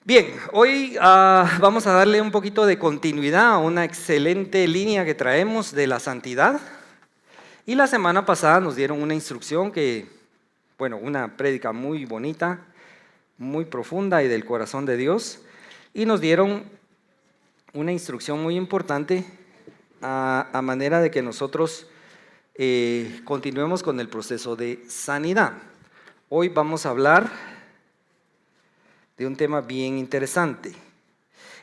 Bien, hoy vamos a darle un poquito de continuidad a una excelente línea que traemos de la santidad. Y la semana pasada nos dieron una instrucción una prédica muy bonita, muy profunda y del corazón de Dios. Y nos dieron una instrucción muy importante a manera de que nosotros continuemos con el proceso de sanidad. Hoy vamos a hablar de un tema bien interesante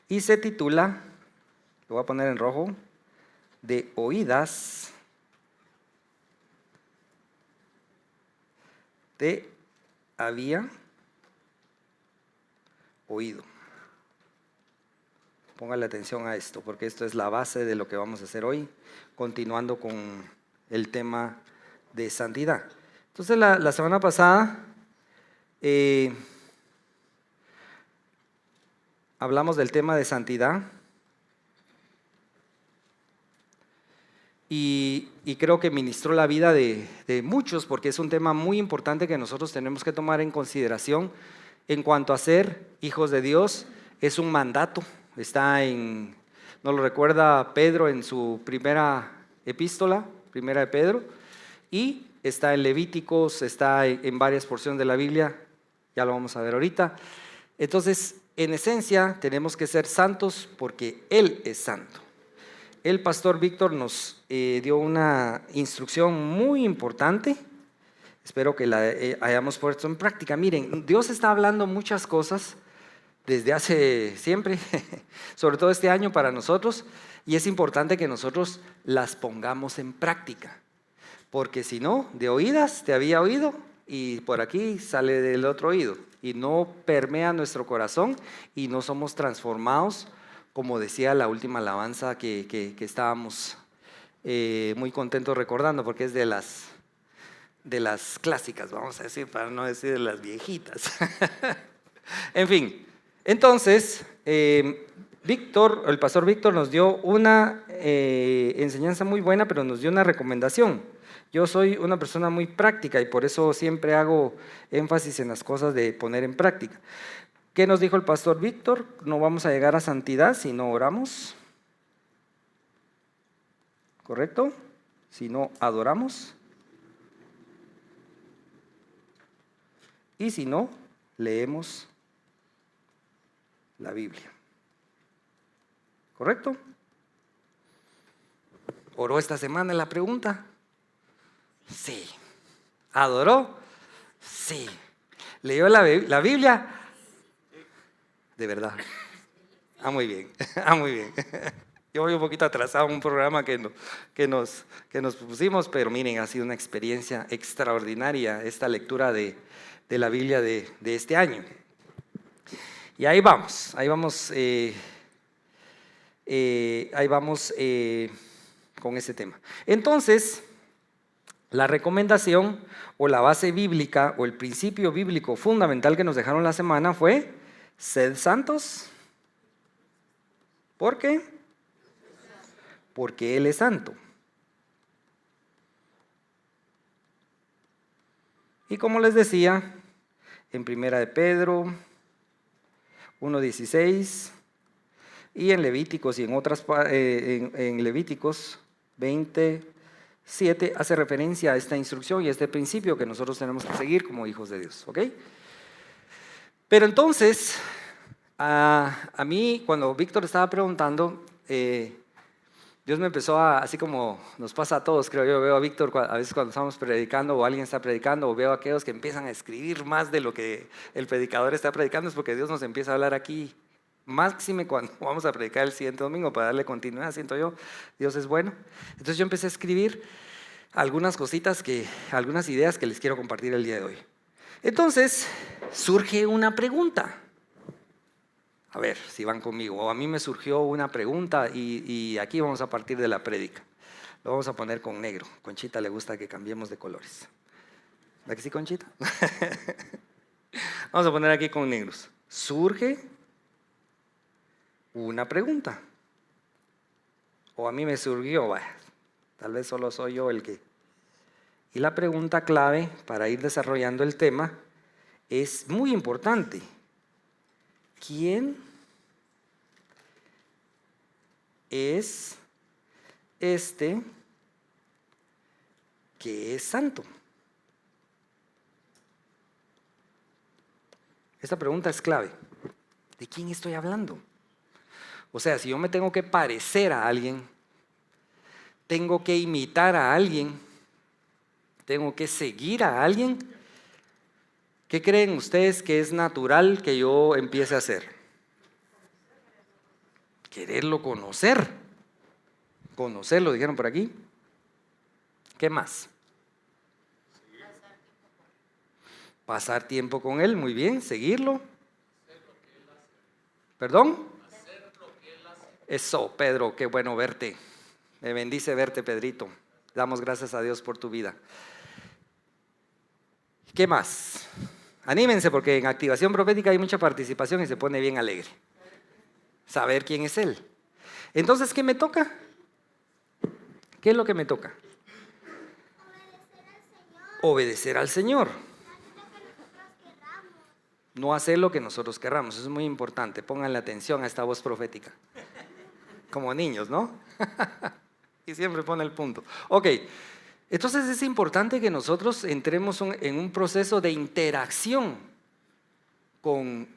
y se titula, lo voy a poner en rojo, de oídas te había oído. Póngale atención a esto, porque esto es la base de lo que vamos a hacer hoy, continuando con el tema de santidad. Entonces la semana pasada hablamos del tema de santidad y creo que ministró la vida de muchos, porque es un tema muy importante que nosotros tenemos que tomar en consideración en cuanto a ser hijos de Dios. Es un mandato, nos lo recuerda Pedro en su primera epístola, primera de Pedro, y está en Levíticos, está en varias porciones de la Biblia, ya lo vamos a ver ahorita. Entonces, en esencia, tenemos que ser santos porque Él es santo. El pastor Víctor nos dio una instrucción muy importante. Espero que la hayamos puesto en práctica. Miren, Dios está hablando muchas cosas desde hace siempre, sobre todo este año para nosotros, y es importante que nosotros las pongamos en práctica. Porque si no, de oídas te había oído y por aquí sale del otro oído y no permea nuestro corazón y no somos transformados, como decía la última alabanza que estábamos muy contentos recordando, porque es de las clásicas, vamos a decir, para no decir de las viejitas. En fin, entonces, el pastor Víctor nos dio una enseñanza muy buena, pero nos dio una recomendación. Yo soy una persona muy práctica y por eso siempre hago énfasis en las cosas de poner en práctica. ¿Qué nos dijo el pastor Víctor? No vamos a llegar a santidad si no oramos, ¿correcto? Si no adoramos y si no leemos la Biblia, ¿correcto? ¿Oró esta semana la pregunta? Sí. ¿Adoró? Sí. ¿Leyó la Biblia? De verdad. Muy bien, muy bien. Yo voy un poquito atrasado en un programa que nos pusimos, pero miren, ha sido una experiencia extraordinaria esta lectura de la Biblia de este año. Y ahí vamos con ese tema. Entonces, la recomendación o la base bíblica o el principio bíblico fundamental que nos dejaron la semana fue: sed santos. ¿Por qué? Porque Él es santo. Y como les decía, en primera de Pedro 1:16 y en Levíticos y en Levíticos 20:7 hace referencia a esta instrucción y a este principio que nosotros tenemos que seguir como hijos de Dios, ¿ok? Pero entonces, a mí cuando Víctor estaba preguntando, Dios me empezó así como nos pasa a todos, creo yo, veo a Víctor a veces cuando estamos predicando o alguien está predicando, o veo a aquellos que empiezan a escribir más de lo que el predicador está predicando, es porque Dios nos empieza a hablar aquí. Máxime cuando vamos a predicar el siguiente domingo para darle continuidad, siento yo, Dios es bueno. Entonces yo empecé a escribir algunas cositas, algunas ideas que les quiero compartir el día de hoy. Entonces surge una pregunta. A ver si van conmigo. O a mí me surgió una pregunta y aquí vamos a partir de la prédica. Lo vamos a poner con negro. Conchita le gusta que cambiemos de colores. ¿Verdad que sí, Conchita? Vamos a poner aquí con negros. Surge una pregunta. O a mí me surgió, tal vez solo soy yo el que. Y la pregunta clave para ir desarrollando el tema es muy importante. ¿quién es este que es santo? Esta pregunta es clave. ¿De quién estoy hablando? O sea, si yo me tengo que parecer a alguien, tengo que imitar a alguien, tengo que seguir a alguien, ¿qué creen ustedes que es natural que yo empiece a hacer? Quererlo conocer. Conocerlo, dijeron por aquí. ¿Qué más? Pasar tiempo con él, muy bien. Seguirlo. ¿Perdón? Eso, Pedro, qué bueno verte. Me bendice verte, Pedrito. Damos gracias a Dios por tu vida. ¿Qué más? Anímense porque en activación profética hay mucha participación y se pone bien alegre. Saber quién es Él. Entonces, ¿qué me toca? ¿Qué es lo que me toca? Obedecer al Señor. No hacer lo que nosotros querramos. Eso es muy importante. Pónganle atención a esta voz profética. Como niños, ¿no? Y siempre pone el punto. Ok, entonces es importante que nosotros entremos en un proceso de interacción con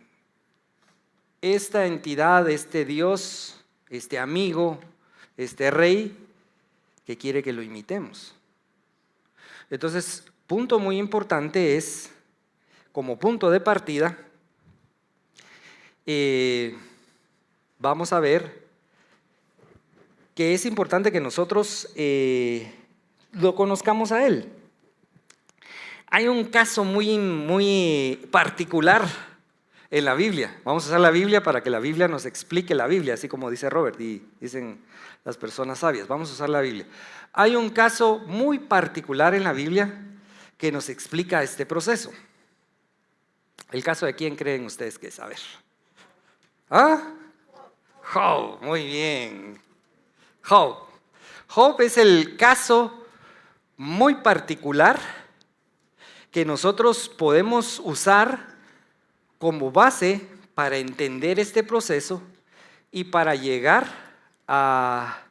esta entidad, este Dios, este amigo, este rey que quiere que lo imitemos. Entonces, punto muy importante es, como punto de partida, vamos a ver que es importante que nosotros lo conozcamos a Él. Hay un caso muy particular en la Biblia. Vamos a usar la Biblia para que la Biblia nos explique la Biblia, así como dice Robert y dicen las personas sabias. Vamos a usar la Biblia. Hay un caso muy particular en la Biblia que nos explica este proceso. ¿El caso de quién creen ustedes que es? A ver. ¿Ah? Job, muy bien. Job. Job es el caso muy particular que nosotros podemos usar como base para entender este proceso y para llegar a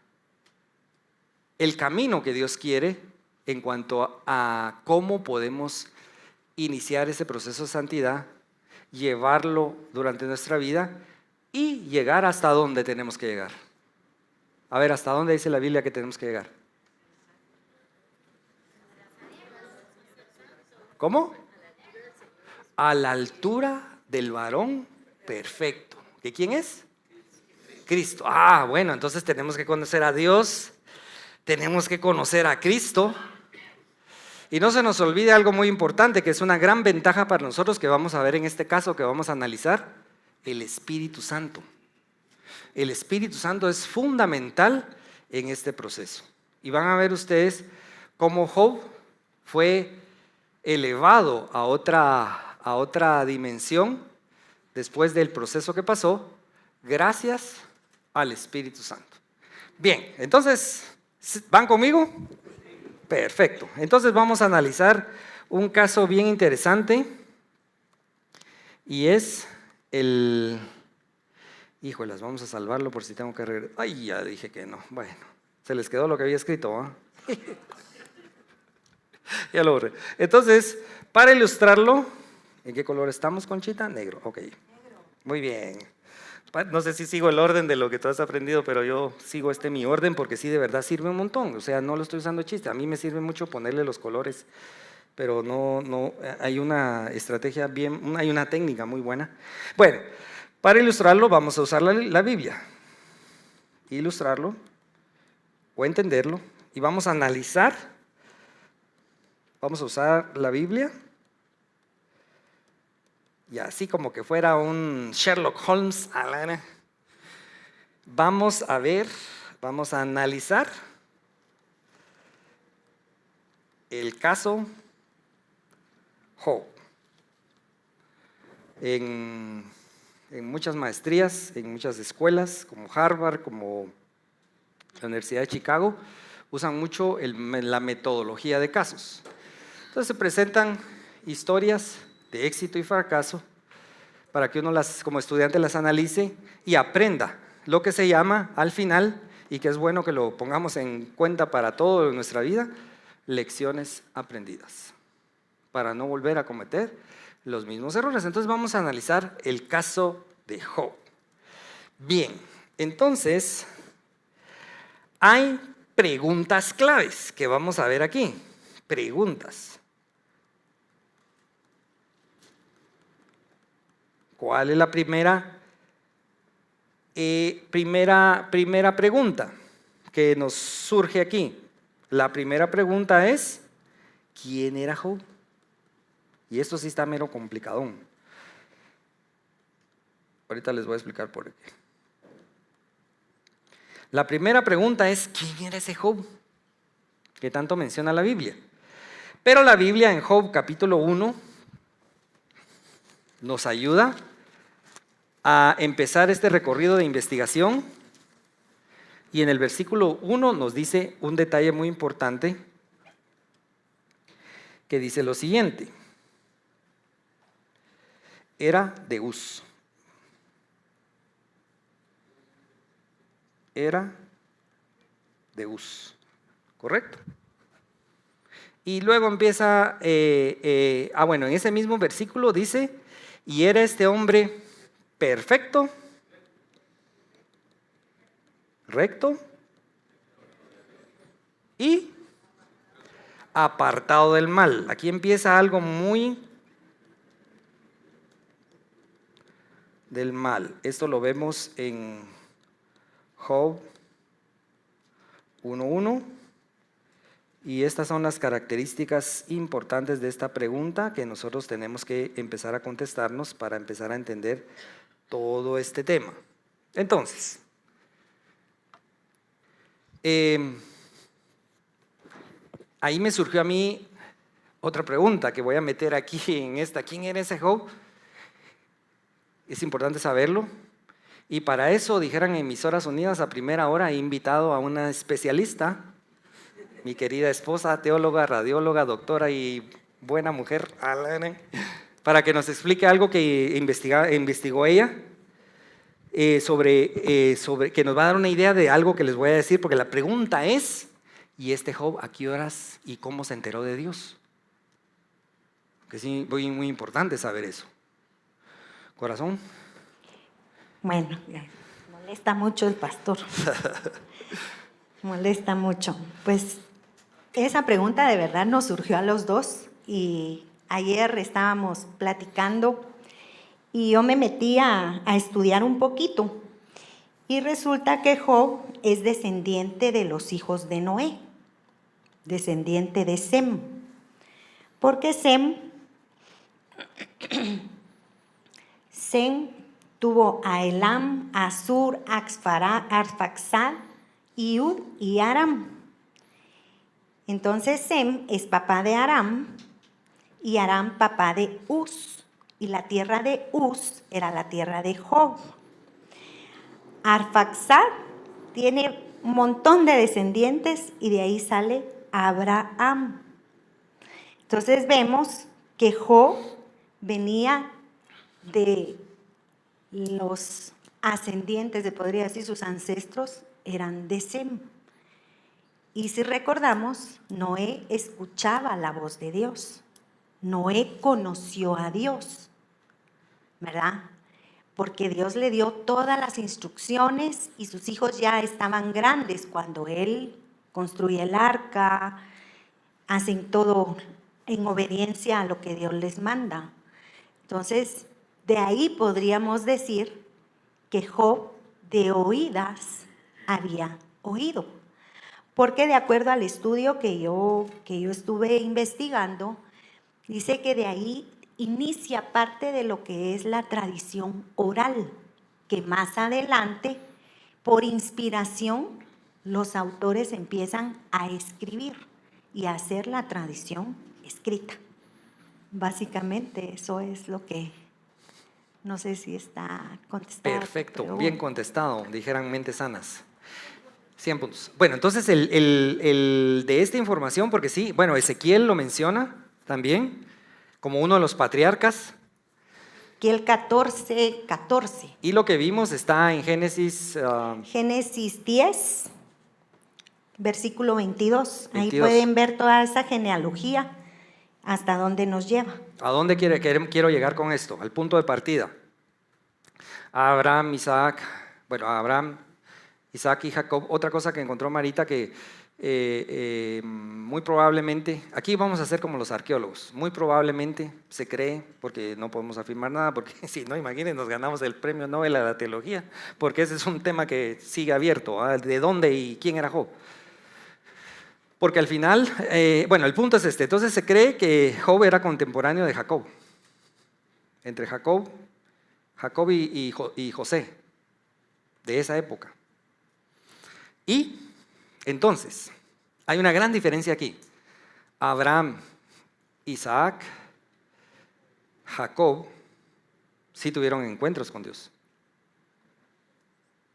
el camino que Dios quiere en cuanto a cómo podemos iniciar ese proceso de santidad, llevarlo durante nuestra vida y llegar hasta donde tenemos que llegar. A ver, ¿hasta dónde dice la Biblia que tenemos que llegar? ¿Cómo? A la altura del varón perfecto. ¿Que quién es? Cristo. Ah, bueno, entonces tenemos que conocer a Dios, tenemos que conocer a Cristo. Y no se nos olvide algo muy importante, que es una gran ventaja para nosotros, que vamos a ver en este caso, que vamos a analizar: el Espíritu Santo. El Espíritu Santo es fundamental en este proceso. Y van a ver ustedes cómo Job fue elevado a otra dimensión después del proceso que pasó, gracias al Espíritu Santo. Bien, entonces, ¿van conmigo? Perfecto. Entonces vamos a analizar un caso bien interesante y es el... Híjolas, vamos a salvarlo por si tengo que regresar. Ay, ya dije que no. Bueno, se les quedó lo que había escrito, ¿eh? Ya lo borré. Entonces, para ilustrarlo, ¿en qué color estamos, Conchita? Negro, ok. Muy bien. No sé si sigo el orden de lo que tú has aprendido, pero yo sigo mi orden porque sí, de verdad sirve un montón. O sea, no lo estoy usando de chiste. A mí me sirve mucho ponerle los colores, pero no, hay una estrategia hay una técnica muy buena. Bueno, para ilustrarlo vamos a usar la Biblia. Ilustrarlo o entenderlo y vamos a analizar. Vamos a usar la Biblia y así como que fuera un Sherlock Holmes, vamos a ver, vamos a analizar el caso Job. En muchas maestrías, en muchas escuelas, como Harvard, como la Universidad de Chicago, usan mucho la metodología de casos. Entonces se presentan historias de éxito y fracaso para que uno como estudiante las analice y aprenda lo que se llama al final, y que es bueno que lo pongamos en cuenta para toda nuestra vida, lecciones aprendidas, para no volver a cometer los mismos errores. Entonces vamos a analizar el caso de Job. Bien, entonces hay preguntas claves que vamos a ver aquí. Preguntas. ¿Cuál es la primera pregunta que nos surge aquí? La primera pregunta es, ¿quién era Job? Y esto sí está mero complicadón. Ahorita les voy a explicar por qué. La primera pregunta es, ¿quién era ese Job que tanto menciona la Biblia? Pero la Biblia en Job capítulo 1 nos ayuda a empezar este recorrido de investigación, y en el versículo 1 nos dice un detalle muy importante que dice lo siguiente: era de Uz. Era de Uz, ¿correcto? Y luego empieza, en ese mismo versículo dice, y era este hombre perfecto, recto y apartado del mal. Aquí empieza algo muy del mal. Esto lo vemos en Job 1:1. Y estas son las características importantes de esta pregunta que nosotros tenemos que empezar a contestarnos para empezar a entender todo este tema. Entonces, ahí me surgió a mí otra pregunta que voy a meter aquí en esta. ¿Quién era ese Job? Es importante saberlo. Y para eso, dijeran en Emisoras Unidas, a primera hora he invitado a una especialista, mi querida esposa, teóloga, radióloga, doctora y buena mujer, para que nos explique algo que investigó ella, sobre que nos va a dar una idea de algo que les voy a decir, porque la pregunta es, ¿y este Job a qué horas y cómo se enteró de Dios? Que sí, muy importante saber eso. Corazón. Bueno, molesta mucho el pastor. Molesta mucho. Pues esa pregunta de verdad nos surgió a los dos, y ayer estábamos platicando y yo me metí a estudiar un poquito, y resulta que Job es descendiente de los hijos de Noé, descendiente de Sem, porque Sem tuvo a Elam, a Sur, Arfaxad, Iud y Aram. Entonces Sem es papá de Aram y Aram papá de Uz, y la tierra de Uz era la tierra de Job. Arfaxad tiene un montón de descendientes y de ahí sale Abraham. Entonces vemos que Job venía de los ascendientes, se podría decir, sus ancestros eran de Sem. Y si recordamos, Noé escuchaba la voz de Dios. Noé conoció a Dios, ¿verdad? Porque Dios le dio todas las instrucciones y sus hijos ya estaban grandes cuando él construye el arca, hacen todo en obediencia a lo que Dios les manda. Entonces, de ahí podríamos decir que Job de oídas había oído. Porque de acuerdo al estudio que yo estuve investigando, dice que de ahí inicia parte de lo que es la tradición oral, que más adelante, por inspiración, los autores empiezan a escribir y a hacer la tradición escrita. Básicamente eso es lo que, no sé si está contestado. Perfecto, pero bien contestado, dijeran mentes sanas. 100 puntos. Bueno, entonces el de esta información, porque sí, bueno, Ezequiel lo menciona también como uno de los patriarcas, Ezequiel 14:14. Y lo que vimos está en Génesis Génesis 10, versículo 22. Ahí 22. pueden ver toda esa genealogía, hasta dónde nos lleva. ¿A dónde quiero llegar con esto? Al punto de partida. Abraham, Isaac y Jacob. Otra cosa que encontró Marita que muy probablemente, aquí vamos a hacer como los arqueólogos, muy probablemente se cree, porque no podemos afirmar nada, porque si no, imaginen, nos ganamos el premio Nobel a la teología, porque ese es un tema que sigue abierto, ¿ah? ¿De dónde y quién era Job? Porque al final, el punto es este. Entonces se cree que Job era contemporáneo de Jacob, entre Jacob y José, de esa época. Y entonces, hay una gran diferencia aquí. Abraham, Isaac, Jacob, sí tuvieron encuentros con Dios.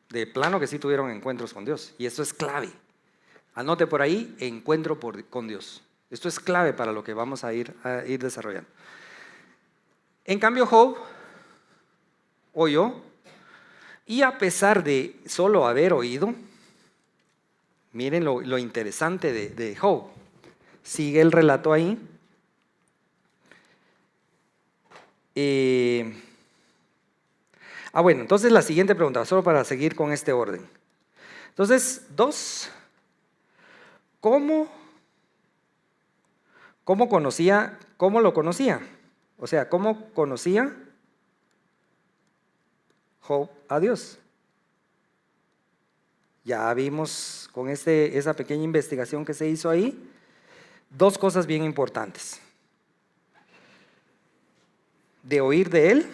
De plano que sí tuvieron encuentros con Dios. Y esto es clave. Anote por ahí, encuentro con Dios. Esto es clave para lo que vamos a ir desarrollando. En cambio, Job oyó, y a pesar de solo haber oído, miren lo interesante de Job. Sigue el relato ahí. Entonces la siguiente pregunta, solo para seguir con este orden. Entonces, 2. ¿Cómo lo conocía? O sea, ¿cómo conocía Job a Dios? Ya vimos con esa pequeña investigación que se hizo ahí, 2 cosas bien importantes. De oír de él,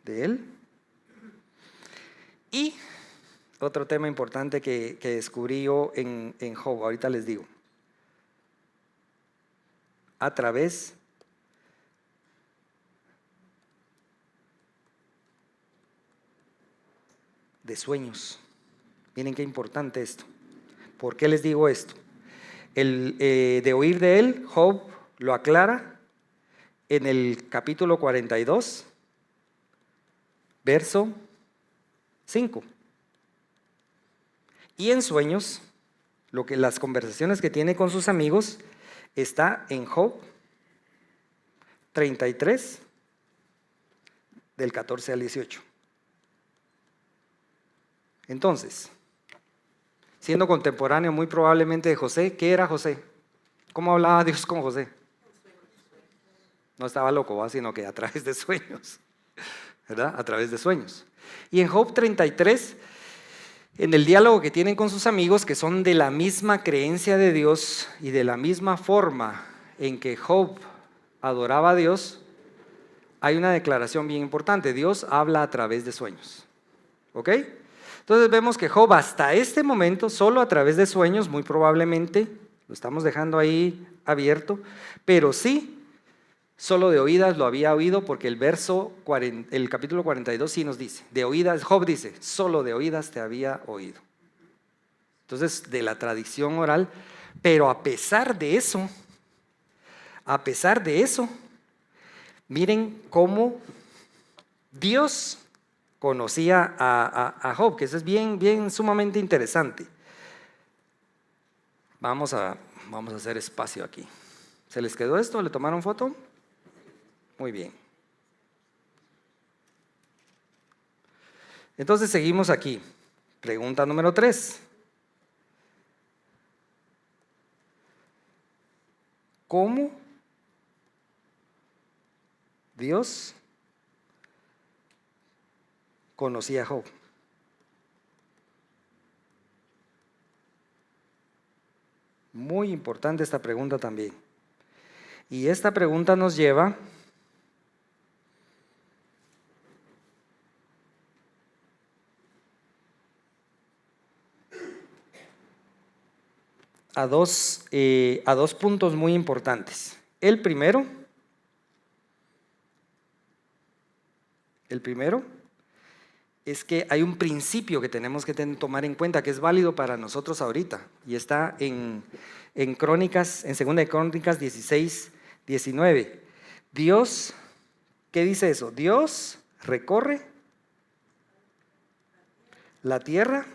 de él, y otro tema importante que descubrí yo en Job, ahorita les digo, a través de sueños. Miren qué importante esto. ¿Por qué les digo esto? De oír de él, Job lo aclara en el capítulo 42, verso 5. Y en sueños, las conversaciones que tiene con sus amigos, está en Job 33, del 14 al 18. Entonces, siendo contemporáneo muy probablemente de José, ¿qué era José? ¿Cómo hablaba Dios con José? No estaba loco, sino que a través de sueños, ¿verdad? A través de sueños. Y en Job 33, en el diálogo que tienen con sus amigos, que son de la misma creencia de Dios y de la misma forma en que Job adoraba a Dios, hay una declaración bien importante. Dios habla a través de sueños. ¿Ok? Entonces vemos que Job hasta este momento, solo a través de sueños, muy probablemente, lo estamos dejando ahí abierto, pero sí, solo de oídas lo había oído, porque el capítulo 42 sí nos dice, de oídas, Job dice, solo de oídas te había oído. Entonces, de la tradición oral, pero a pesar de eso, miren cómo Dios conocía a Job, que eso es bien sumamente interesante. Vamos a hacer espacio aquí. ¿Se les quedó esto? ¿Le tomaron foto? Muy bien. Entonces seguimos aquí. Pregunta número 3. ¿Cómo Dios conocía a Job? Muy importante esta pregunta también. Y esta pregunta nos lleva a dos puntos muy importantes. El primero es que hay un principio que tenemos que tomar en cuenta que es válido para nosotros ahorita y está en Crónicas, en 2 de Crónicas 16, 19. Dios, ¿qué dice eso? Dios recorre la tierra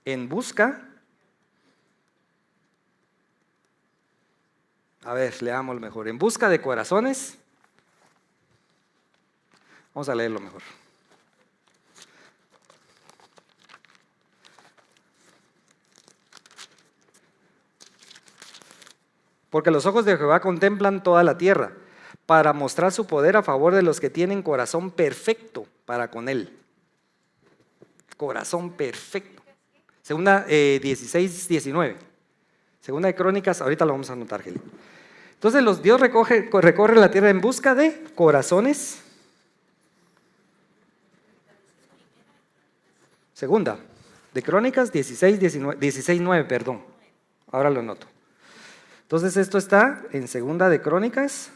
en busca. A ver, leámoslo mejor. En busca de corazones. Vamos a leerlo mejor. Porque los ojos de Jehová contemplan toda la tierra, para mostrar su poder a favor de los que tienen corazón perfecto para con él. Corazón perfecto. Segunda 16, 19. Segunda de Crónicas, ahorita lo vamos a anotar, Geli. Entonces Dios recorre la tierra en busca de corazones. Segunda de Crónicas 16, 9, perdón. Ahora lo noto. Entonces esto está en Segunda de Crónicas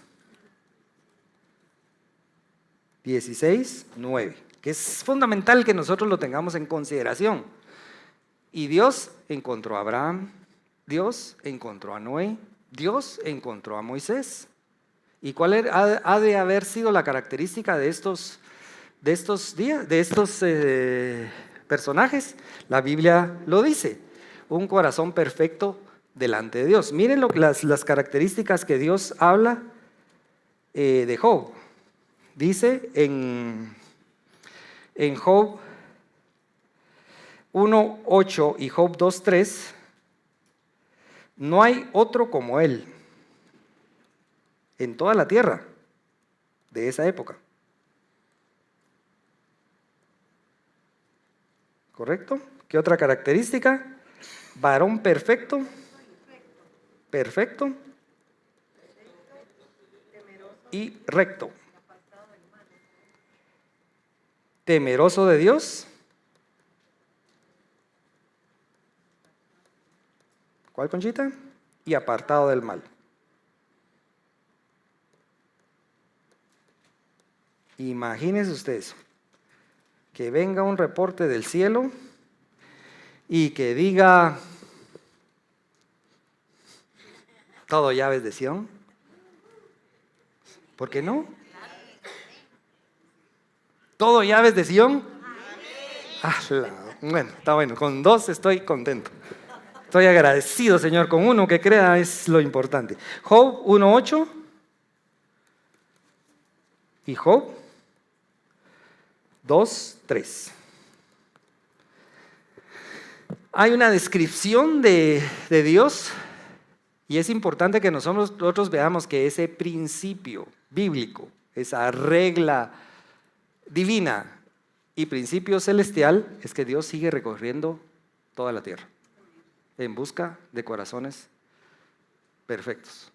16, 9, que es fundamental que nosotros lo tengamos en consideración. Y Dios encontró a Abraham, Dios encontró a Noé, Dios encontró a Moisés. ¿Y cuál ha de haber sido la característica de estos personajes? La Biblia lo dice, un corazón perfecto delante de Dios. Miren las características que Dios habla de Job. Dice en Job 1:8 y Job 2:3, no hay otro como él en toda la tierra de esa época. ¿Correcto? ¿Qué otra característica? Varón perfecto. Perfecto y recto. Temeroso de Dios. ¿Cuál, Conchita? Y apartado del mal. Imagínense ustedes que venga un reporte del cielo y que diga: todo llaves de Sión. ¿Por qué no? ¿Todo llaves de Sión? Bueno, está bueno. Con 2 estoy contento. Estoy agradecido, Señor. Con 1 que crea es lo importante. Job 1:8 y Job 2:3. Hay una descripción de Dios. Y es importante que nosotros veamos que ese principio bíblico, esa regla divina y principio celestial, es que Dios sigue recorriendo toda la tierra en busca de corazones perfectos.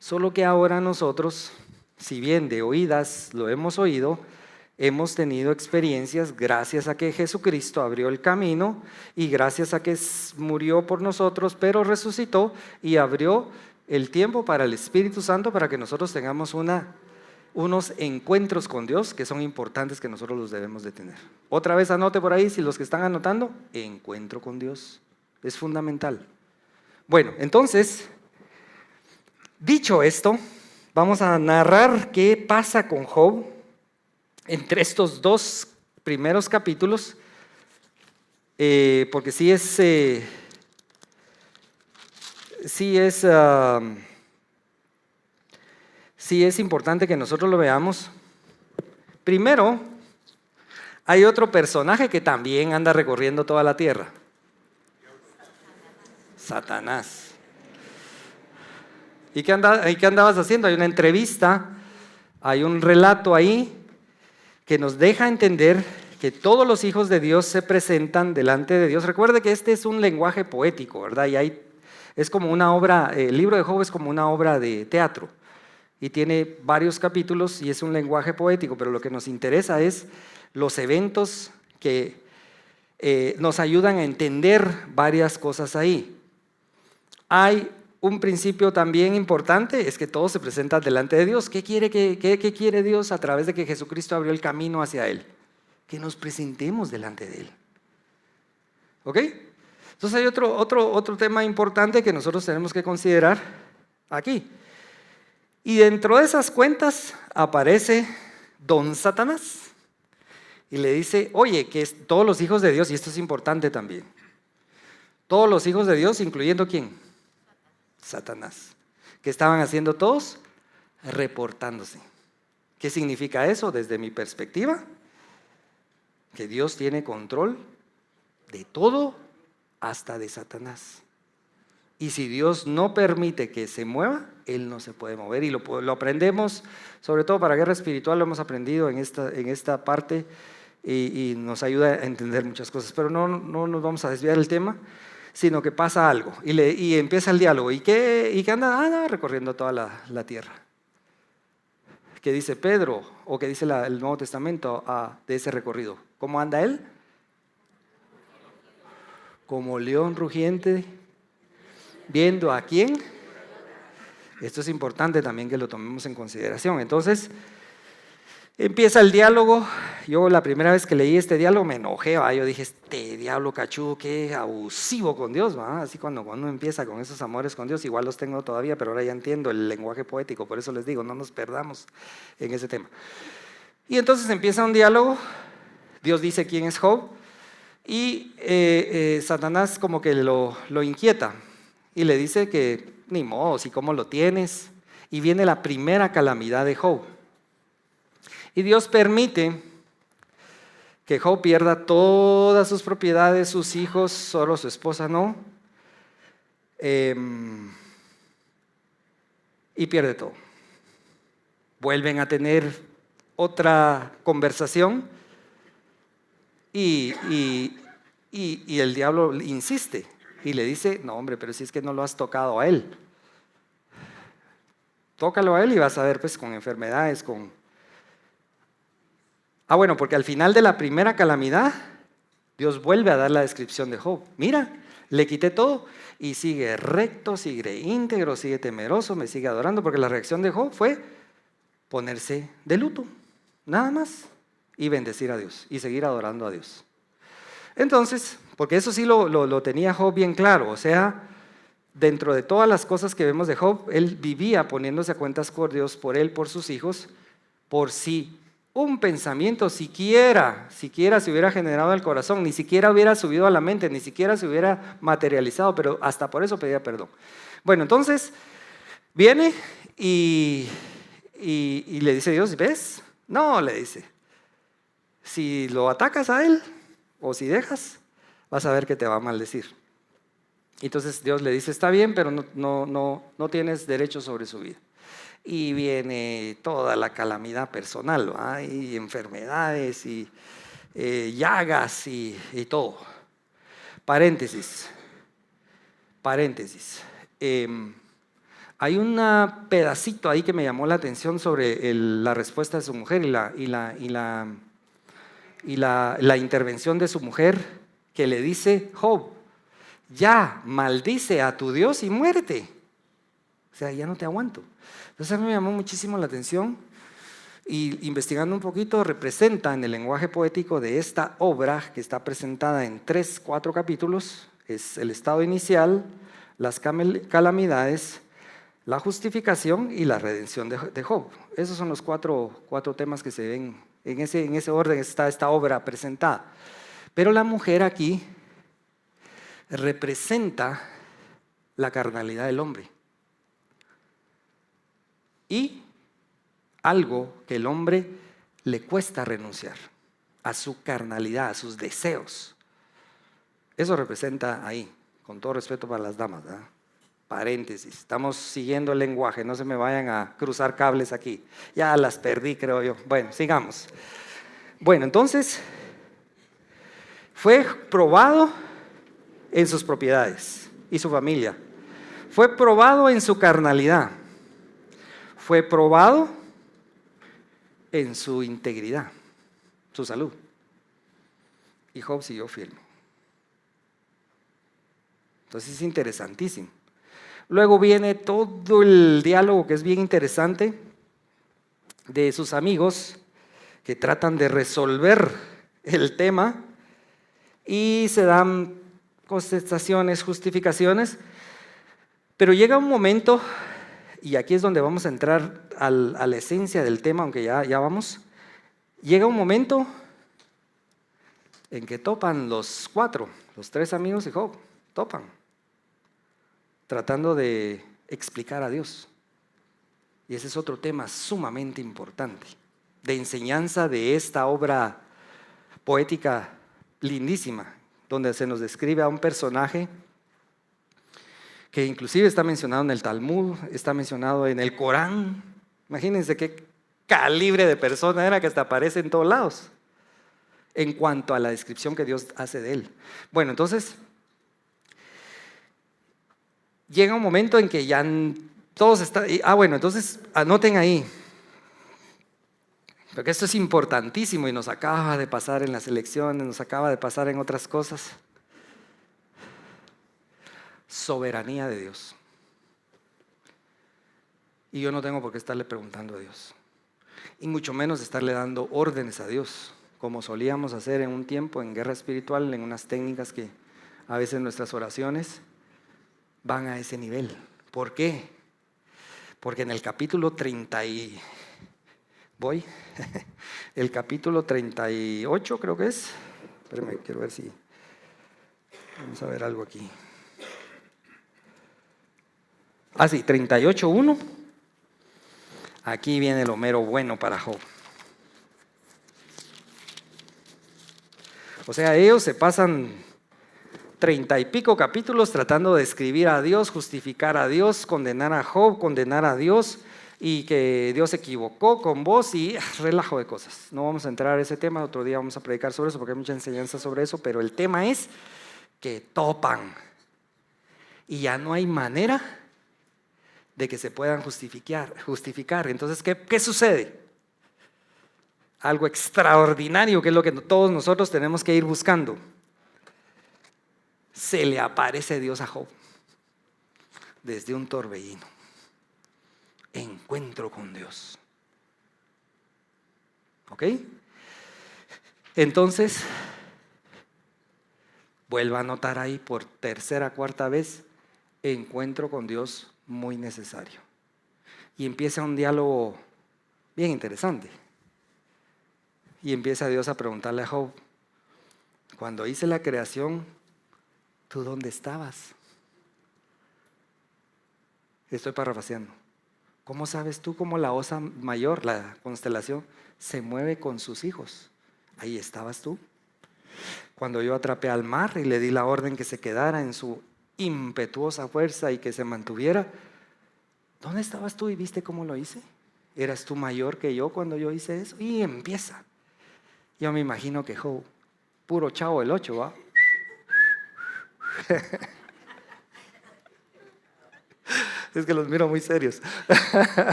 Solo que ahora nosotros, si bien de oídas lo hemos oído, hemos tenido experiencias gracias a que Jesucristo abrió el camino y gracias a que murió por nosotros, pero resucitó y abrió el tiempo para el Espíritu Santo para que nosotros tengamos unos encuentros con Dios que son importantes, que nosotros los debemos de tener. Otra vez anote por ahí, si los que están anotando, encuentro con Dios. Es fundamental. Bueno, entonces, dicho esto, vamos a narrar qué pasa con Job entre estos 2 primeros capítulos, porque sí es importante que nosotros lo veamos. Primero, hay otro personaje que también anda recorriendo toda la tierra. Satanás. ¿Y qué andabas haciendo? Hay una entrevista, hay un relato ahí que nos deja entender que todos los hijos de Dios se presentan delante de Dios. Recuerde que este es un lenguaje poético, ¿verdad? Y es como una obra, el libro de Job es como una obra de teatro y tiene varios capítulos y es un lenguaje poético, pero lo que nos interesa es los eventos que nos ayudan a entender varias cosas ahí. Hay un principio también importante es que todo se presenta delante de Dios. ¿Qué quiere Dios a través de que Jesucristo abrió el camino hacia Él? Que nos presentemos delante de Él. ¿Ok? Entonces hay otro tema importante que nosotros tenemos que considerar aquí. Y dentro de esas cuentas aparece don Satanás y le dice, oye, que todos los hijos de Dios, y esto es importante también, todos los hijos de Dios, incluyendo ¿quién? Satanás. ¿Qué estaban haciendo todos? Reportándose. ¿Qué significa eso desde mi perspectiva? Que Dios tiene control de todo, hasta de Satanás. Y si Dios no permite que se mueva, Él no se puede mover. Y lo aprendemos, sobre todo para guerra espiritual, lo hemos aprendido en esta parte y nos ayuda a entender muchas cosas. Pero no nos vamos a desviar del tema, sino que pasa algo y empieza el diálogo. ¿Y qué anda? Anda recorriendo toda la tierra. ¿Qué dice Pedro o qué dice el Nuevo Testamento de ese recorrido? ¿Cómo anda él? Como león rugiente, viendo a quién. Esto es importante también que lo tomemos en consideración. Entonces, empieza el diálogo. Yo la primera vez que leí este diálogo me enojé, ¿va? Yo dije, este diablo cachudo, qué abusivo con Dios, ¿va? Así cuando uno empieza con esos amores con Dios, igual los tengo todavía, pero ahora ya entiendo el lenguaje poético, por eso les digo, no nos perdamos en ese tema. Y entonces empieza un diálogo, Dios dice quién es Job, y Satanás como que lo inquieta, y le dice que, ni modo, si cómo lo tienes, y viene la primera calamidad de Job. Y Dios permite que Job pierda todas sus propiedades, sus hijos, solo su esposa no, y pierde todo. Vuelven a tener otra conversación y el diablo insiste y le dice, no hombre, pero si es que no lo has tocado a él. Tócalo a él y vas a ver pues con enfermedades, bueno, porque al final de la primera calamidad, Dios vuelve a dar la descripción de Job. Mira, le quité todo y sigue recto, sigue íntegro, sigue temeroso, me sigue adorando, porque la reacción de Job fue ponerse de luto, nada más, y bendecir a Dios y seguir adorando a Dios. Entonces, porque eso sí lo tenía Job bien claro, o sea, dentro de todas las cosas que vemos de Job, él vivía poniéndose a cuentas con Dios por él, por sus hijos, por sí. Un pensamiento siquiera se hubiera generado en el corazón, ni siquiera hubiera subido a la mente, ni siquiera se hubiera materializado, pero hasta por eso pedía perdón. Bueno, entonces viene y le dice Dios, ¿ves? No, le dice, si lo atacas a él o si dejas, vas a ver que te va a maldecir. Entonces Dios le dice, está bien, pero no tienes derecho sobre su vida. Y viene toda la calamidad personal, ¿va? Y enfermedades y llagas y todo. Paréntesis. Hay un pedacito ahí que me llamó la atención sobre la respuesta de su mujer y la intervención de su mujer, que le dice, Job, ya maldice a tu Dios y muérete. O sea, ya no te aguanto. Entonces a mí me llamó muchísimo la atención y investigando un poquito representa en el lenguaje poético de esta obra que está presentada en 3-4 capítulos, es el estado inicial, las calamidades, la justificación y la redención de Job. Esos son los cuatro temas que se ven, en ese orden está esta obra presentada. Pero la mujer aquí representa la carnalidad del hombre. Y algo que el hombre le cuesta renunciar, a su carnalidad, a sus deseos. Eso representa ahí, con todo respeto para las damas, ¿verdad? Paréntesis, estamos siguiendo el lenguaje, no se me vayan a cruzar cables aquí. Ya las perdí, creo yo. Bueno, sigamos. Bueno, entonces, fue probado en sus propiedades y su familia. Fue probado en su carnalidad. Fue probado en su integridad, su salud. Y Job siguió firme. Entonces es interesantísimo. Luego viene todo el diálogo que es bien interesante de sus amigos que tratan de resolver el tema y se dan contestaciones, justificaciones, pero llega un momento, y aquí es donde vamos a entrar a la esencia del tema, aunque ya vamos, llega un momento en que topan los tres amigos y Job, topan, tratando de explicar a Dios. Y ese es otro tema sumamente importante, de enseñanza de esta obra poética lindísima, donde se nos describe a un personaje que inclusive está mencionado en el Talmud, está mencionado en el Corán. Imagínense qué calibre de persona era, que hasta aparece en todos lados, en cuanto a la descripción que Dios hace de él. Bueno, entonces, llega un momento en que ya todos están... bueno, entonces anoten ahí, porque esto es importantísimo y nos acaba de pasar en las elecciones, nos acaba de pasar en otras cosas. Soberanía de Dios. Y yo no tengo por qué estarle preguntando a Dios, y mucho menos estarle dando órdenes a Dios, como solíamos hacer en un tiempo en guerra espiritual, en unas técnicas que a veces nuestras oraciones van a ese nivel. ¿Por qué? Porque en el capítulo 30 el capítulo 38 creo que es. Espérenme, quiero ver si... Vamos a ver algo aquí. Sí, 38:1. Aquí viene lo mero bueno para Job. O sea, ellos se pasan 30 y pico capítulos tratando de describir a Dios, justificar a Dios, condenar a Job, condenar a Dios, y que Dios se equivocó con vos y relajo de cosas. No vamos a entrar a ese tema, otro día vamos a predicar sobre eso porque hay mucha enseñanza sobre eso, pero el tema es que topan y ya no hay manera de que se puedan justificar. Entonces, ¿qué sucede? Algo extraordinario, que es lo que todos nosotros tenemos que ir buscando. Se le aparece Dios a Job desde un torbellino. Encuentro con Dios. ¿Ok? Entonces, vuelva a anotar ahí por tercera, cuarta vez, encuentro con Dios muy necesario. Y empieza un diálogo bien interesante. Y empieza Dios a preguntarle a Job: cuando hice la creación, ¿tú dónde estabas? Estoy parafraseando. ¿Cómo sabes tú cómo la Osa Mayor, la constelación, se mueve con sus hijos? Ahí estabas tú. Cuando yo atrapé al mar y le di la orden que se quedara en su impetuosa fuerza y que se mantuviera, ¿dónde estabas tú y viste cómo lo hice? ¿Eras tú mayor que yo cuando yo hice eso? Y empieza. Yo me imagino que Job, puro Chavo el 8, ¿va? Es que los miro muy serios.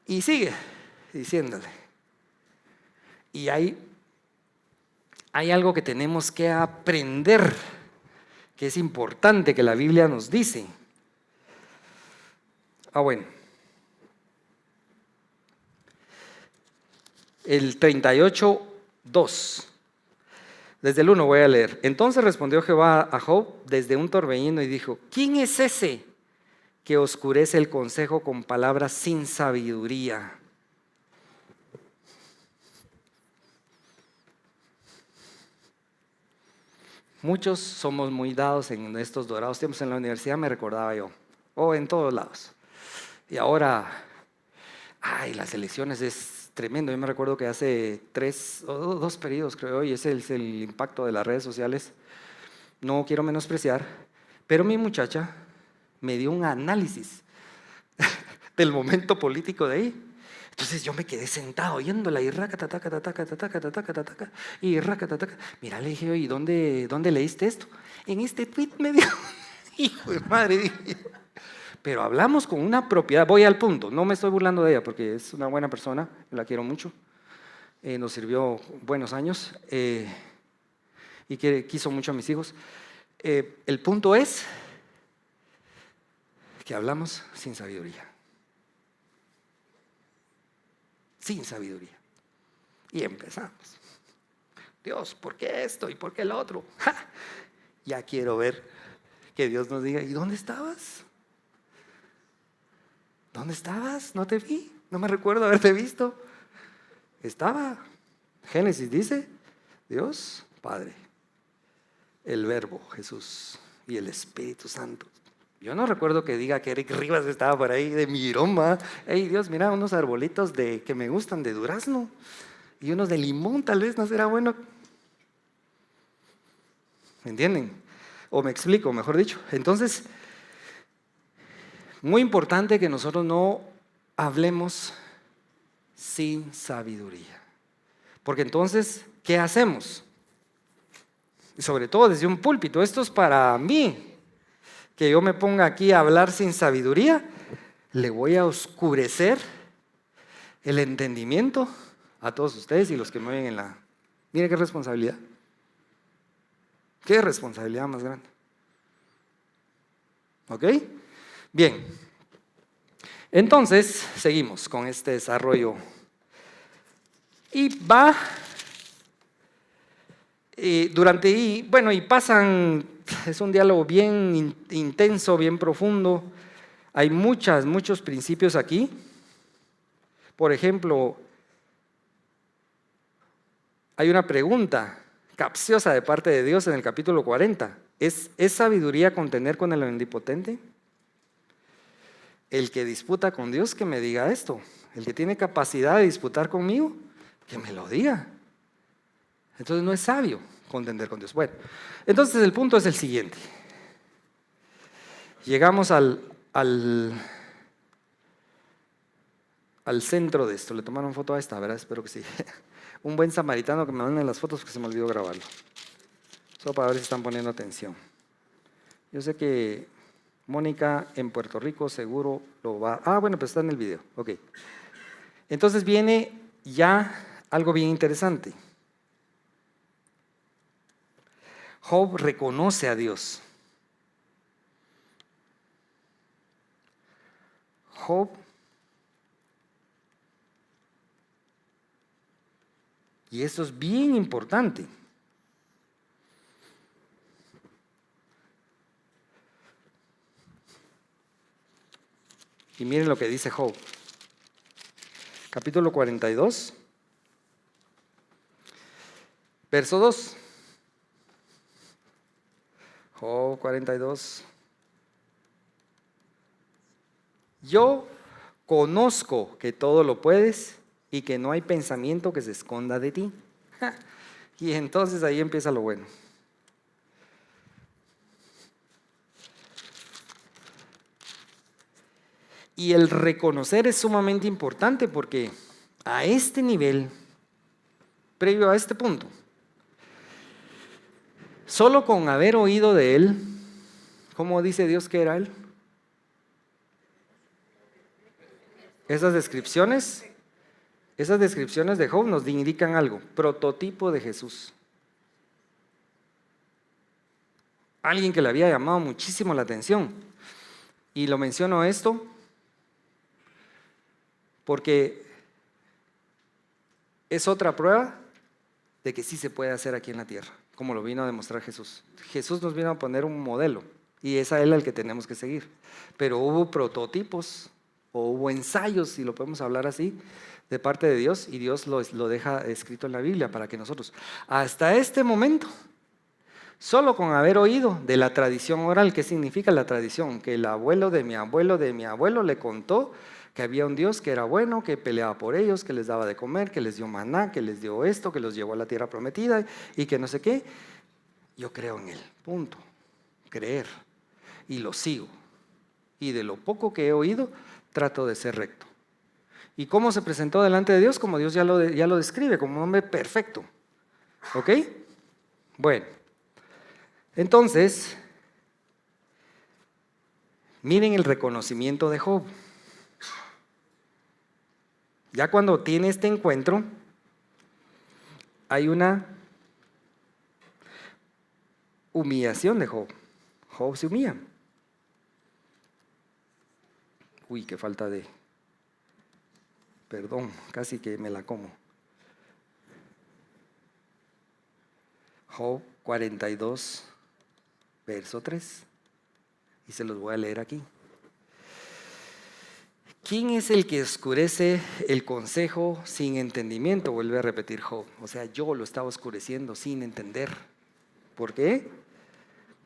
Y sigue diciéndole. Y hay algo que tenemos que aprender, que es importante, que la Biblia nos dice. Bueno. El 38:2. Desde el 1 voy a leer. Entonces respondió Jehová a Job desde un torbellino y dijo: ¿quién es ese que oscurece el consejo con palabras sin sabiduría? Muchos somos muy dados en estos dorados tiempos. En la universidad me recordaba yo, en todos lados. Y ahora, las elecciones es tremendo. Yo me recuerdo que hace 3 o 2 periodos, creo, y ese es el impacto de las redes sociales. No quiero menospreciar, pero mi muchacha me dio un análisis del momento político de ahí. Entonces yo me quedé sentado oyéndola y y mira, le dije: ¿y dónde leíste esto? En este tweet me dio. Hijo de madre, dije. Pero hablamos con una propiedad. Voy al punto, no me estoy burlando de ella porque es una buena persona, la quiero mucho, nos sirvió buenos años y que quiso mucho a mis hijos. El punto es que hablamos sin sabiduría. Sin sabiduría. Y empezamos. Dios, ¿por qué esto y por qué el otro? ¡Ja! Ya quiero ver que Dios nos diga, ¿y dónde estabas? ¿Dónde estabas? No te vi, no me recuerdo haberte visto. Estaba. Génesis dice, Dios, Padre, el Verbo, Jesús y el Espíritu Santo. Yo no recuerdo que diga que Eric Rivas estaba por ahí de miroma. Hey Dios, mira unos arbolitos que me gustan de durazno y unos de limón, tal vez no será bueno. ¿Me entienden? O me explico, mejor dicho. Entonces, muy importante que nosotros no hablemos sin sabiduría. Porque entonces, ¿qué hacemos? Y sobre todo desde un púlpito. Esto es para mí. Que yo me ponga aquí a hablar sin sabiduría, le voy a oscurecer el entendimiento a todos ustedes y los que me ven en la... Mire qué responsabilidad. Qué responsabilidad más grande. ¿Ok? Bien. Entonces, seguimos con este desarrollo. Y va... y pasan, es un diálogo bien intenso, bien profundo. Hay muchos principios aquí. Por ejemplo, hay una pregunta capciosa de parte de Dios en el capítulo 40. ¿Es sabiduría contender con el omnipotente? El que disputa con Dios, que me diga esto. El que tiene capacidad de disputar conmigo, que me lo diga. Entonces no es sabio contender con Dios. Bueno, entonces el punto es el siguiente. Llegamos al centro de esto. Le tomaron foto a esta, ¿verdad? Espero que sí. Un buen samaritano que me manden las fotos porque se me olvidó grabarlo. Solo para ver si están poniendo atención. Yo sé que Mónica en Puerto Rico seguro lo va... bueno, pues está en el video. Ok. Entonces viene ya algo bien interesante. Job reconoce a Dios. Job y esto es bien importante. Y miren lo que dice Job. Capítulo 42, verso 2. Job 42. Yo conozco que todo lo puedes y que no hay pensamiento que se esconda de ti. Y entonces ahí empieza lo bueno. Y el reconocer es sumamente importante porque a este nivel, previo a este punto, solo con haber oído de Él, ¿cómo dice Dios que era Él? Esas descripciones de Job nos indican algo, prototipo de Jesús. Alguien que le había llamado muchísimo la atención. Y lo menciono esto porque es otra prueba de que sí se puede hacer aquí en la tierra, como lo vino a demostrar Jesús. Jesús nos vino a poner un modelo y es a Él al que tenemos que seguir. Pero hubo prototipos o hubo ensayos, si lo podemos hablar así, de parte de Dios, y Dios lo deja escrito en la Biblia para que nosotros, hasta este momento, solo con haber oído de la tradición oral. ¿Qué significa la tradición? Que el abuelo de mi abuelo le contó que había un Dios que era bueno, que peleaba por ellos, que les daba de comer, que les dio maná, que les dio esto, que los llevó a la tierra prometida y que no sé qué. Yo creo en Él, punto. Creer. Y lo sigo. Y de lo poco que he oído, trato de ser recto. ¿Y cómo se presentó delante de Dios? Como Dios ya lo describe, como un hombre perfecto. ¿Ok? Bueno, entonces, miren el reconocimiento de Job. Ya cuando tiene este encuentro, hay una humillación de Job. Job se humilla. Uy, qué falta de... Perdón, casi que me la como. Job 42, verso 3. Y se los voy a leer aquí. ¿Quién es el que oscurece el consejo sin entendimiento? Vuelve a repetir Job. O sea, yo lo estaba oscureciendo sin entender. ¿Por qué?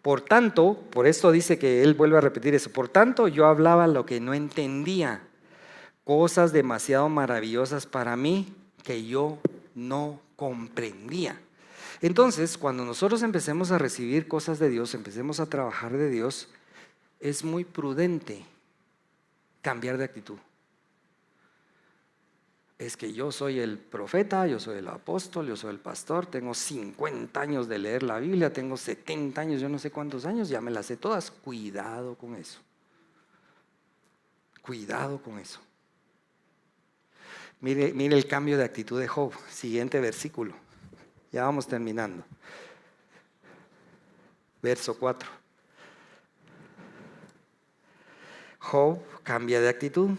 Por tanto, por esto dice que él vuelve a repetir eso. Por tanto, yo hablaba lo que no entendía. Cosas demasiado maravillosas para mí que yo no comprendía. Entonces, cuando nosotros empecemos a recibir cosas de Dios, empecemos a trabajar de Dios, es muy prudente cambiar de actitud. Es que yo soy el profeta, yo soy el apóstol, yo soy el pastor, tengo 50 años de leer la Biblia, tengo 70 años, yo no sé cuántos años, ya me las sé todas. Cuidado con eso. Cuidado con eso. Mire el cambio de actitud de Job. Siguiente versículo. Ya vamos terminando. Verso 4. Job cambia de actitud.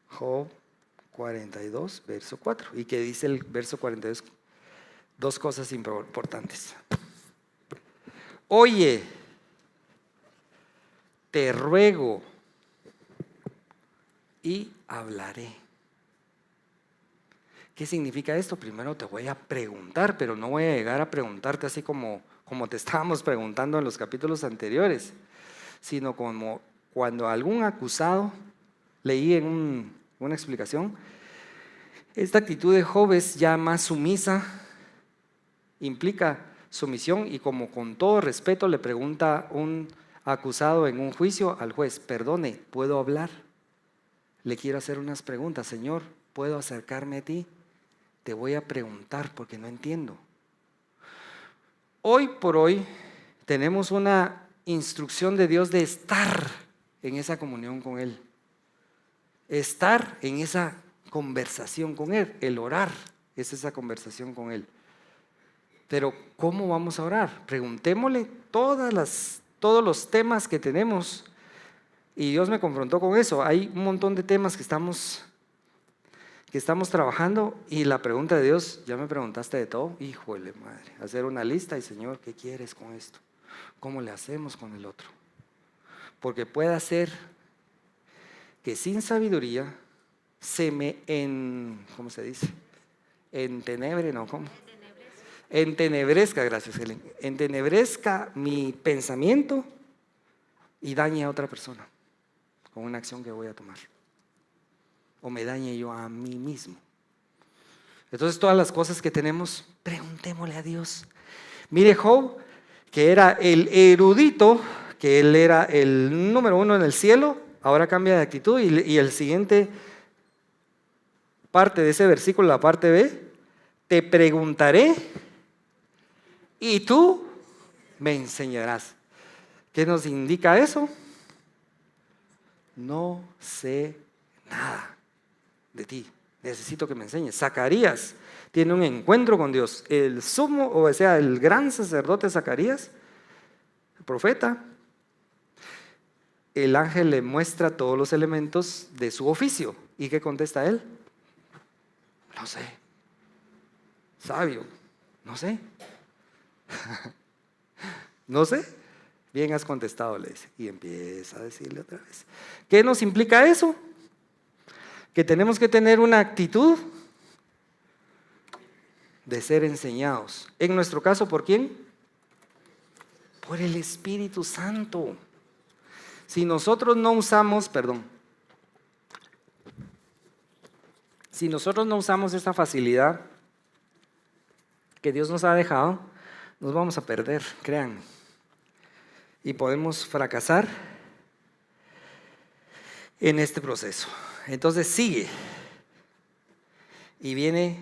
Job 42, verso 4. ¿Y qué dice el verso 42? Dos cosas importantes. Oye, te ruego y hablaré. ¿Qué significa esto? Primero te voy a preguntar, pero no voy a llegar a preguntarte así como te estábamos preguntando en los capítulos anteriores, sino como cuando algún acusado, leí en una explicación, esta actitud de Job es ya más sumisa, implica sumisión, y como con todo respeto le pregunta un acusado en un juicio al juez: perdone, ¿puedo hablar? Le quiero hacer unas preguntas, Señor, ¿puedo acercarme a ti? Te voy a preguntar porque no entiendo. Hoy por hoy tenemos una instrucción de Dios de estar en esa comunión con Él, estar en esa conversación con Él. El orar es esa conversación con Él. Pero ¿cómo vamos a orar? Preguntémosle todos los temas que tenemos. Y Dios me confrontó con eso. Hay un montón de temas que estamos trabajando, y la pregunta de Dios: ¿ya me preguntaste de todo? Híjole madre, hacer una lista y: Señor, ¿qué quieres con esto? ¿Cómo le hacemos con el otro? Porque puede ser que sin sabiduría se me ¿cómo se dice? Entenebre, ¿no? ¿Cómo? Entenebrezca, gracias Helen, entenebrezca mi pensamiento y dañe a otra persona con una acción que voy a tomar, o me dañe yo a mí mismo. Entonces, todas las cosas que tenemos, preguntémosle a Dios. Mire Job, que era el erudito, que él era el número uno en el cielo, ahora cambia de actitud, y el siguiente parte de ese versículo, la parte B: te preguntaré y tú me enseñarás. ¿Qué nos indica eso? No sé nada de ti, necesito que me enseñes. Zacarías tiene un encuentro con Dios. El sumo, o sea, el gran sacerdote Zacarías, el profeta, el ángel le muestra todos los elementos de su oficio. ¿Y qué contesta él? No sé. Sabio, no sé. No sé. Bien has contestado, le dice. Y empieza a decirle otra vez. ¿Qué nos implica eso? Que tenemos que tener una actitud de ser enseñados. En nuestro caso, ¿por quién? Por el Espíritu Santo. Si nosotros no usamos, si nosotros no usamos esta facilidad que Dios nos ha dejado, nos vamos a perder, créanme. Y podemos fracasar en este proceso. Entonces sigue. Y viene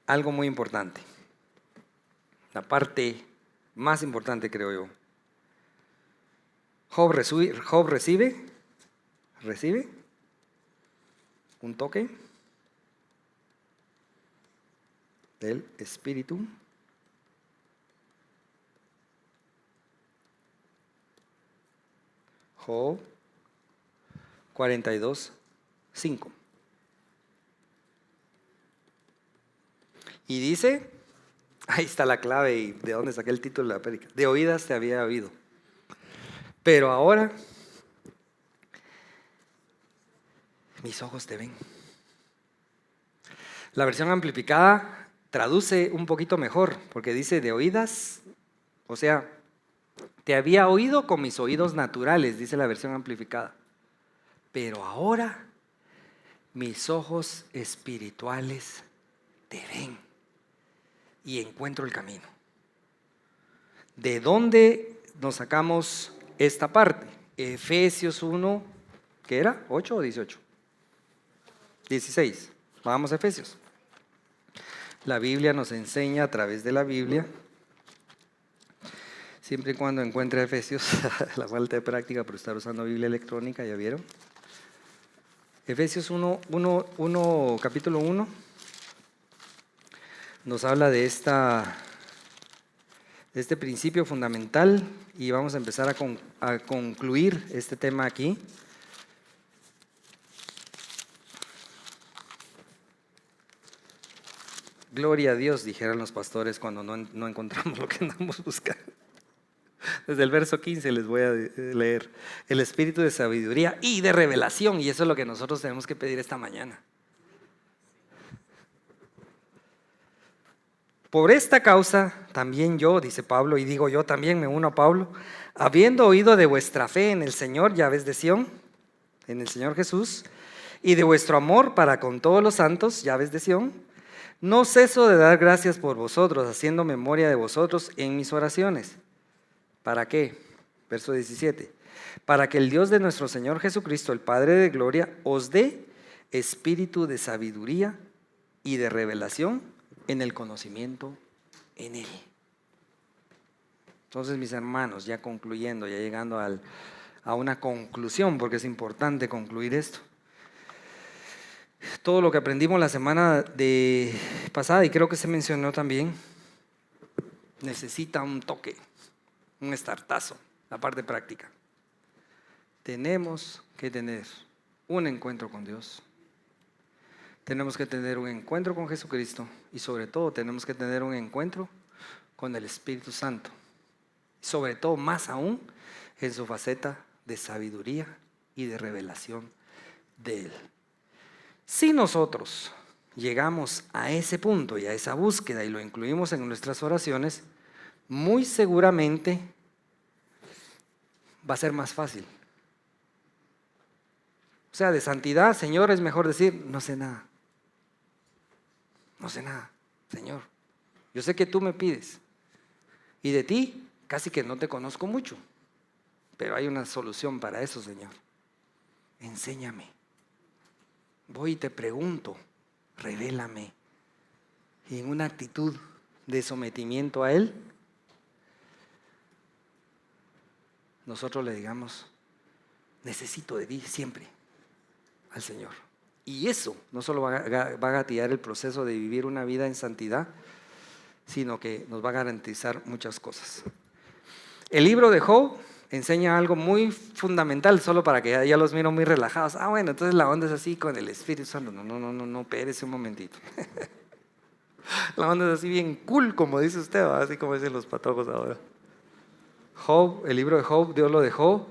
algo muy importante. La parte más importante, creo yo. Job recibe. un toque del Espíritu. Job 42:5. Y dice, ahí está la clave y de dónde saqué el título de la prédica. De oídas te había oído, pero ahora mis ojos te ven. La versión amplificada traduce un poquito mejor, porque dice de oídas, o sea, te había oído con mis oídos naturales, dice la versión amplificada. Pero ahora mis ojos espirituales te ven y encuentro el camino. ¿De dónde nos sacamos esta parte? Efesios 1, ¿qué era? ¿8 o 18? 16. Vamos a Efesios. La Biblia nos enseña a través de la Biblia, siempre y cuando encuentre Efesios, la falta de práctica por estar usando Biblia electrónica, ¿ya vieron? Efesios 1, capítulo 1, nos habla de este principio fundamental y vamos a empezar a concluir este tema aquí. Gloria a Dios, dijeron los pastores cuando no encontramos lo que andamos buscando. Desde el verso 15 les voy a leer. El espíritu de sabiduría y de revelación, y eso es lo que nosotros tenemos que pedir esta mañana. Por esta causa también yo, dice Pablo, y digo yo también me uno a Pablo, habiendo oído de vuestra fe en el Señor, llaves de Sión, en el Señor Jesús, y de vuestro amor para con todos los santos, llaves de Sión, no ceso de dar gracias por vosotros, haciendo memoria de vosotros en mis oraciones. ¿Para qué? Verso 17. Para que el Dios de nuestro Señor Jesucristo, el Padre de gloria, os dé espíritu de sabiduría y de revelación en el conocimiento en Él. Entonces, mis hermanos, ya concluyendo, ya llegando a una conclusión, porque es importante concluir esto. Todo lo que aprendimos la semana pasada, y creo que se mencionó también, necesita un toque, un estartazo, la parte práctica. Tenemos que tener un encuentro con Dios. Tenemos que tener un encuentro con Jesucristo y sobre todo tenemos que tener un encuentro con el Espíritu Santo. Sobre todo, más aún, en su faceta de sabiduría y de revelación de Él. Si nosotros llegamos a ese punto y a esa búsqueda y lo incluimos en nuestras oraciones, muy seguramente va a ser más fácil. O sea, de santidad, Señor, es mejor decir, no sé nada. No sé nada, Señor. Yo sé que tú me pides. Y de ti casi que no te conozco mucho. Pero hay una solución para eso, Señor. Enséñame. Voy y te pregunto, revélame. Y en una actitud de sometimiento a Él, nosotros le digamos, necesito de ti siempre al Señor. Y eso no solo va a gatillar el proceso de vivir una vida en santidad, sino que nos va a garantizar muchas cosas. El libro de Job enseña algo muy fundamental, solo para que ya los miro muy relajados. Bueno, entonces la onda es así con el Espíritu Santo. No, espérese un momentito. La onda es así bien cool, como dice usted, ¿va? Así como dicen los patojos ahora. Job, el libro de Job, Dios lo dejó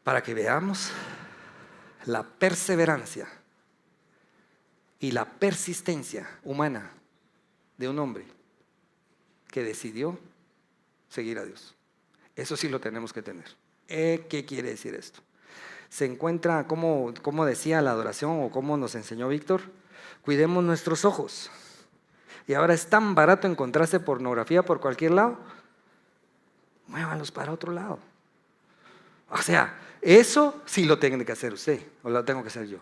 para que veamos la perseverancia y la persistencia humana de un hombre que decidió seguir a Dios. Eso sí lo tenemos que tener. ¿Qué quiere decir esto? Se encuentra, como decía la adoración o como nos enseñó Víctor, cuidemos nuestros ojos. Y ahora es tan barato encontrarse pornografía por cualquier lado, muévanlos para otro lado. O sea, eso sí lo tiene que hacer usted, o lo tengo que hacer yo.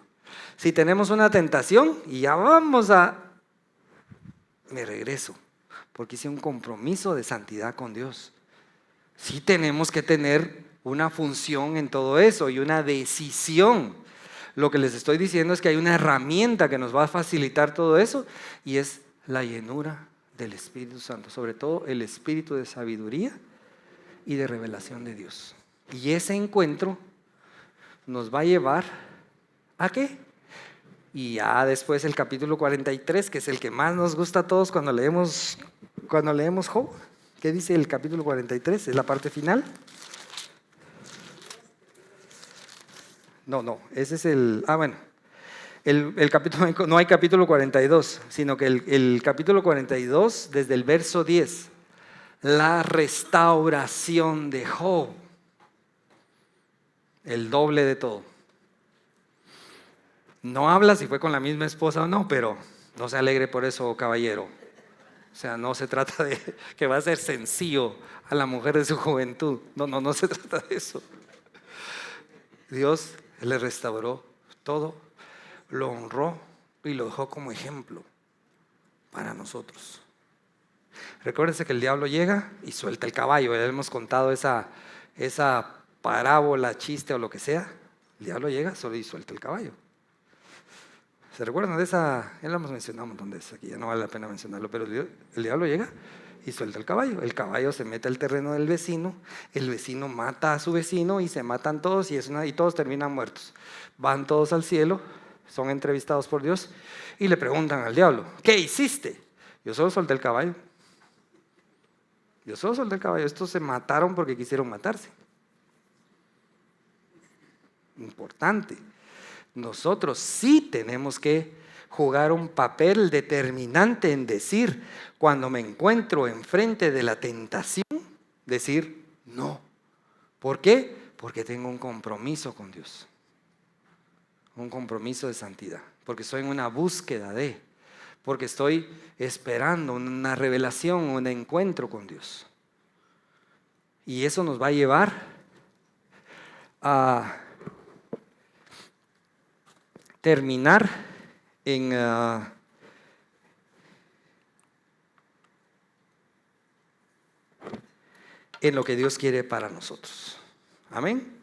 Si tenemos una tentación y ya me regreso, porque hice un compromiso de santidad con Dios. Sí tenemos que tener una función en todo eso y una decisión. Lo que les estoy diciendo es que hay una herramienta que nos va a facilitar todo eso y es la llenura del Espíritu Santo, sobre todo el espíritu de sabiduría y de revelación de Dios. Y ese encuentro nos va a llevar ¿a qué? Y ya después el capítulo 43, que es el que más nos gusta a todos cuando leemos Job. ¿Qué dice el capítulo 43? Es la parte final. No, ese es el... bueno, el capítulo, no hay capítulo 42, sino que el capítulo 42, desde el verso 10, la restauración de Job, el doble de todo. No habla si fue con la misma esposa o no, pero no se alegre por eso, caballero. O sea, no se trata de que va a ser sencillo a la mujer de su juventud. No se trata de eso. Dios le restauró todo, lo honró y lo dejó como ejemplo para nosotros. Recuérdense que el diablo llega y suelta el caballo. Ya hemos contado esa parábola, chiste o lo que sea. El diablo llega solo y suelta el caballo. ¿Se recuerdan de esa? Ya lo hemos mencionado un montón de veces aquí, ya no vale la pena mencionarlo, pero el diablo llega y suelta el caballo. El caballo se mete al terreno del vecino, el vecino mata a su vecino y se matan todos y todos terminan muertos. Van todos al cielo, son entrevistados por Dios y le preguntan al diablo, ¿qué hiciste? Yo solo solté el caballo. Estos se mataron porque quisieron matarse. Importante. Nosotros sí tenemos que jugar un papel determinante en decir, cuando me encuentro enfrente de la tentación, decir no. ¿Por qué? Porque tengo un compromiso con Dios, un compromiso de santidad, porque estoy en una búsqueda porque estoy esperando una revelación, un encuentro con Dios. Y eso nos va a llevar a terminar en lo que Dios quiere para nosotros. Amén.